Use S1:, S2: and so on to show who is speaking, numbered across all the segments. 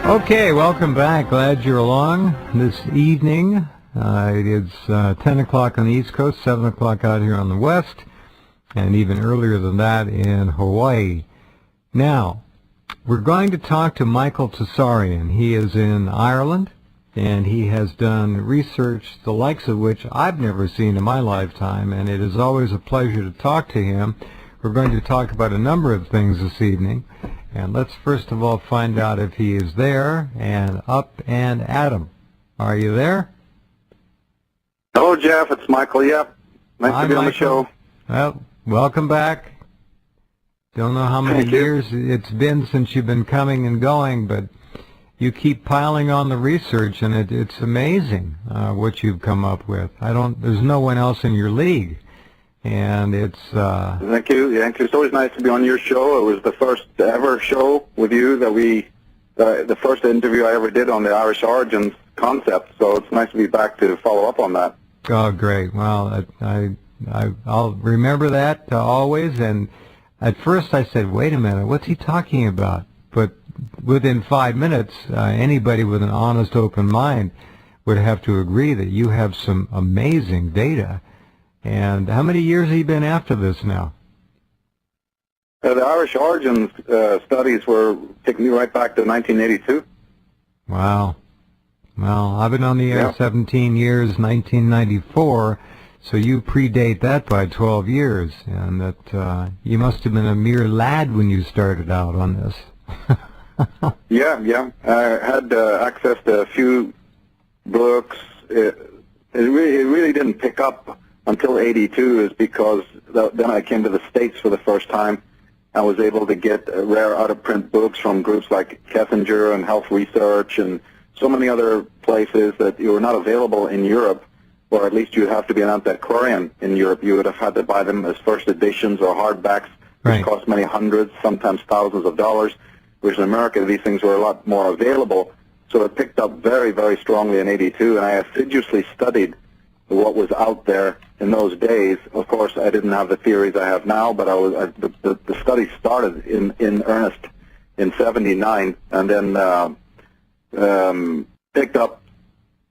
S1: Okay, welcome back. Glad you're along this evening. It's 10 o'clock on the East Coast, 7 o'clock out here on the West, and even earlier than that in Hawaii. Now, we're going to talk to Michael Tsarion. He is in Ireland, and he has done research the likes of which I've never seen in my lifetime, and it is always a pleasure to talk to him. We're going to talk about a number of things this evening. And let's first of all find out if he is there and up and at him. Are you there?
S2: Hello, Jeff. It's Michael. Yep. Nice
S1: Hi,
S2: to be on the
S1: Michael.
S2: show.
S1: Well, welcome back. Don't know how many years it's been since you've been coming and going, but you keep piling on the research, and it's amazing what you've come up with. There's no one else in your league. And it's
S2: Thank you. It's always nice to be on your show. It was the first ever show with you the first interview I ever did on the Irish origins concept. So it's nice to be back to follow up on that.
S1: Oh, great. Well, I'll remember that always. And at first I said, wait a minute, what's he talking about? But within 5 minutes, anybody with an honest, open mind would have to agree that you have some amazing data. And how many years have you been after this now?
S2: The Irish origins studies were taking me right back to 1982.
S1: Wow. Well, I've been on the air 17 years, 1994, so you predate that by 12 years. And that you must have been a mere lad when you started out on this.
S2: Yeah. I had access to a few books. It really didn't pick up until 82 is because then I came to the States for the first time. I was able to get rare out-of-print books from groups like Kessinger and Health Research and so many other places that were not available in Europe, or at least you'd have to be an antiquarian in Europe. You would have had to buy them as first editions or hardbacks, which cost many hundreds, sometimes thousands of dollars, whereas in America these things were a lot more available. So it picked up very, very strongly in 82, and I assiduously studied what was out there in those days. Of course, I didn't have the theories I have now, but the study started in earnest in 79, and then picked up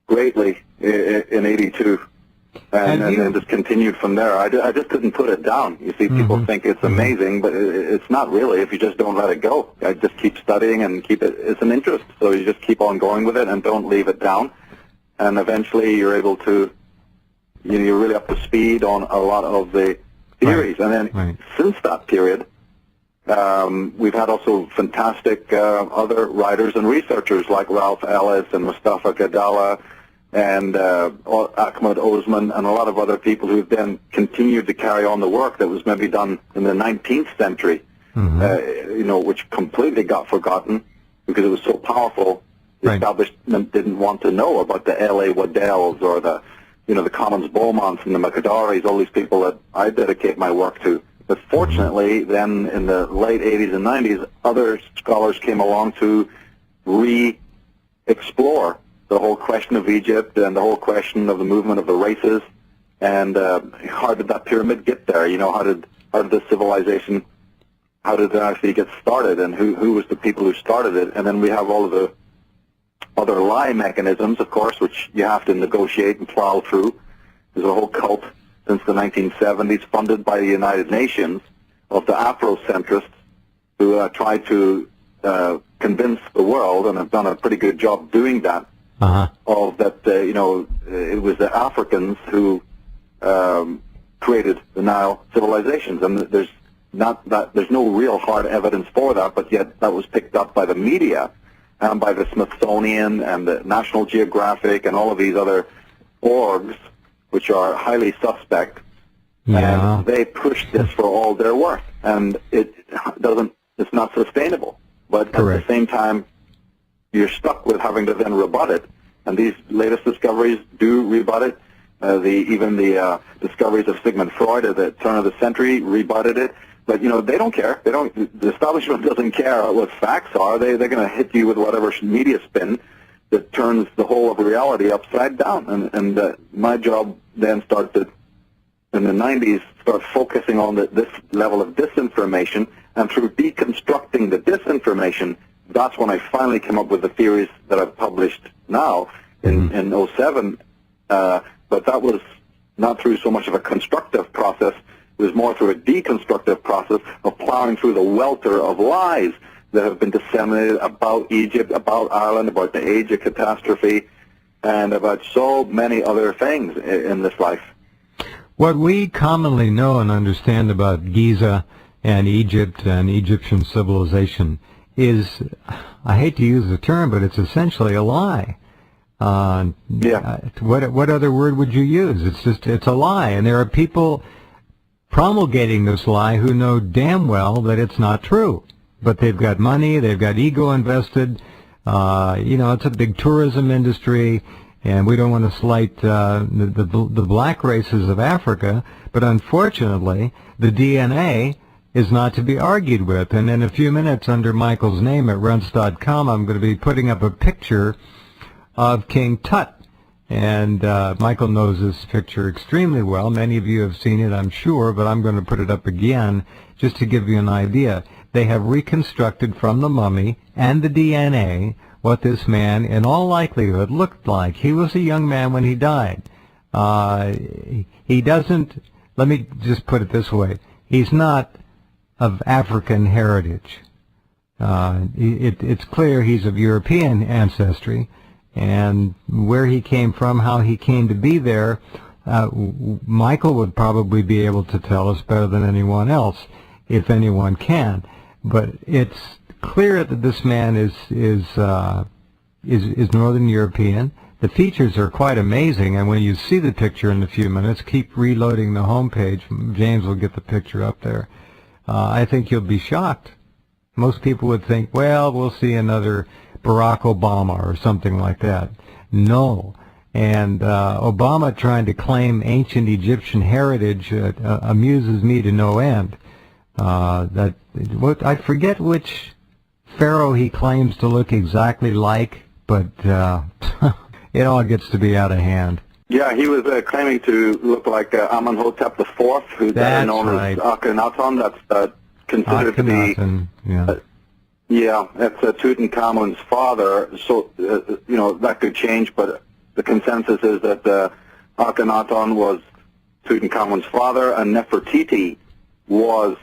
S2: greatly in 82, and then just continued from there. I just couldn't put it down. You see, people think it's amazing, but it's not really if you just don't let it go. I just keep studying and keep it. It's an interest, so you just keep on going with it and don't leave it down, and eventually you're able to. You're really up to speed on a lot of the theories. And then since that period, we've had also fantastic other writers and researchers like Ralph Ellis and Mustafa Gadala and Ahmed Osman and a lot of other people who've then continued to carry on the work that was maybe done in the 19th century, which completely got forgotten because it was so powerful. The establishment didn't want to know about the L.A. Waddells or the Commons Beaumonts and the Macadaris, all these people that I dedicate my work to. But fortunately, then in the late 80s and 90s, other scholars came along to re-explore the whole question of Egypt and the whole question of the movement of the races and how did that pyramid get there? How did this civilization, how did it actually get started, and who was the people who started it? And then we have all of the other lie mechanisms, of course, which you have to negotiate and plow through. There's a whole cult since the 1970s funded by the United Nations of the Afrocentrists who try to convince the world, and have done a pretty good job doing that, of that, it was the Africans who created the Nile civilizations. And there's no real hard evidence for that, but yet that was picked up by the media and by the Smithsonian and the National Geographic and all of these other orgs, which are highly suspect, and they push this for all their worth, and it's not sustainable. But at the same time, you're stuck with having to then rebut it, and these latest discoveries do rebut it. Even the discoveries of Sigmund Freud at the turn of the century rebutted it. But they don't care. The establishment doesn't care what facts are. They're going to hit you with whatever media spin that turns the whole of reality upside down. And my job then started in the 90s, start focusing on this level of disinformation, and through deconstructing the disinformation, that's when I finally came up with the theories that I've published now in '07. But that was not through so much of a constructive process. It was more through a deconstructive process of plowing through the welter of lies that have been disseminated about Egypt, about Ireland, about the age of catastrophe, and about so many other things in this life.
S1: What we commonly know and understand about Giza and Egypt and Egyptian civilization is, I hate to use the term, but it's essentially a lie. What other word would you use? It's a lie, and there are people promulgating this lie who know damn well that it's not true. But they've got money, they've got ego invested. It's a big tourism industry, and we don't want to slight the black races of Africa, but unfortunately, the DNA is not to be argued with. And in a few minutes, under Michael's name at Rense.com, I'm going to be putting up a picture of King Tut. And Michael knows this picture extremely well. Many of you have seen it, I'm sure, but I'm going to put it up again just to give you an idea. They have reconstructed from the mummy and the DNA what this man, in all likelihood, looked like. He was a young man when he died. He doesn't, let me just put it this way, he's not of African heritage. It's clear he's of European ancestry, and where he came from, how he came to be there, Michael would probably be able to tell us better than anyone else, if anyone can. But it's clear that this man is Northern European. The features are quite amazing, and when you see the picture in a few minutes, keep reloading the home page. James will get the picture up there. I think you'll be shocked. Most people would think, well, we'll see another Barack Obama or something like that. No. And Obama trying to claim ancient Egyptian heritage amuses me to no end. I forget which pharaoh he claims to look exactly like, but it all gets to be out of hand.
S2: Yeah, he was claiming to look like Amenhotep IV, who's known as Akhenaten. That's considered
S1: Akhenaten,
S2: to be... that's Tutankhamun's father. So, that could change, but the consensus is that Akhenaten was Tutankhamun's father, and Nefertiti was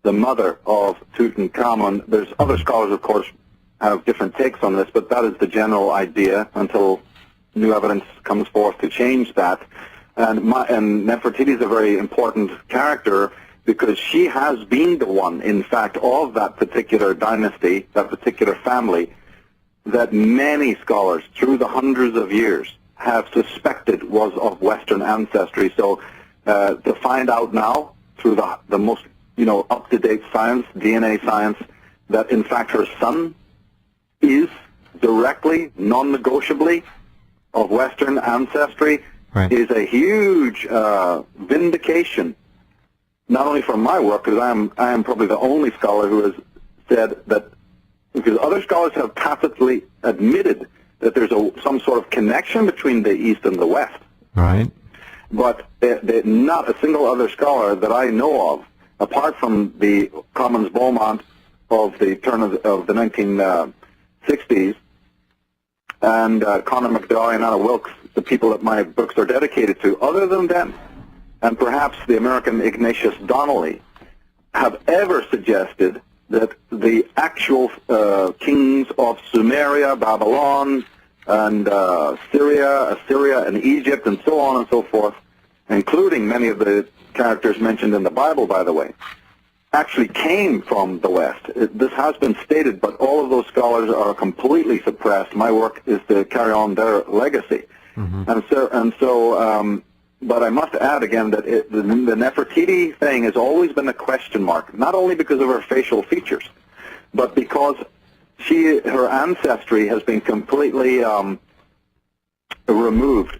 S2: the mother of Tutankhamun. There's other scholars, of course, have different takes on this, but that is the general idea until new evidence comes forth to change that. And Nefertiti is a very important character because she has been the one, in fact, of that particular dynasty, that particular family, that many scholars through the hundreds of years have suspected was of Western ancestry. So to find out now through the most up-to-date science, DNA science, that in fact her son is directly, non-negotiably of Western ancestry is a huge vindication, not only from my work, because I am probably the only scholar who has said that, because other scholars have tacitly admitted that there's some sort of connection between the East and the West.
S1: Right.
S2: But not a single other scholar that I know of, apart from the Commons Beaumont of the turn of the 1960s, and Conor McDowell and Anna Wilkes, the people that my books are dedicated to, other than them, and perhaps the American Ignatius Donnelly, have ever suggested that the actual kings of Sumeria, Babylon, and Syria, Assyria, and Egypt, and so on and so forth, including many of the characters mentioned in the Bible, by the way, actually came from the West. This has been stated, but all of those scholars are completely suppressed. My work is to carry on their legacy. Mm-hmm. But I must add again that the Nefertiti thing has always been a question mark, not only because of her facial features, but because her ancestry has been completely removed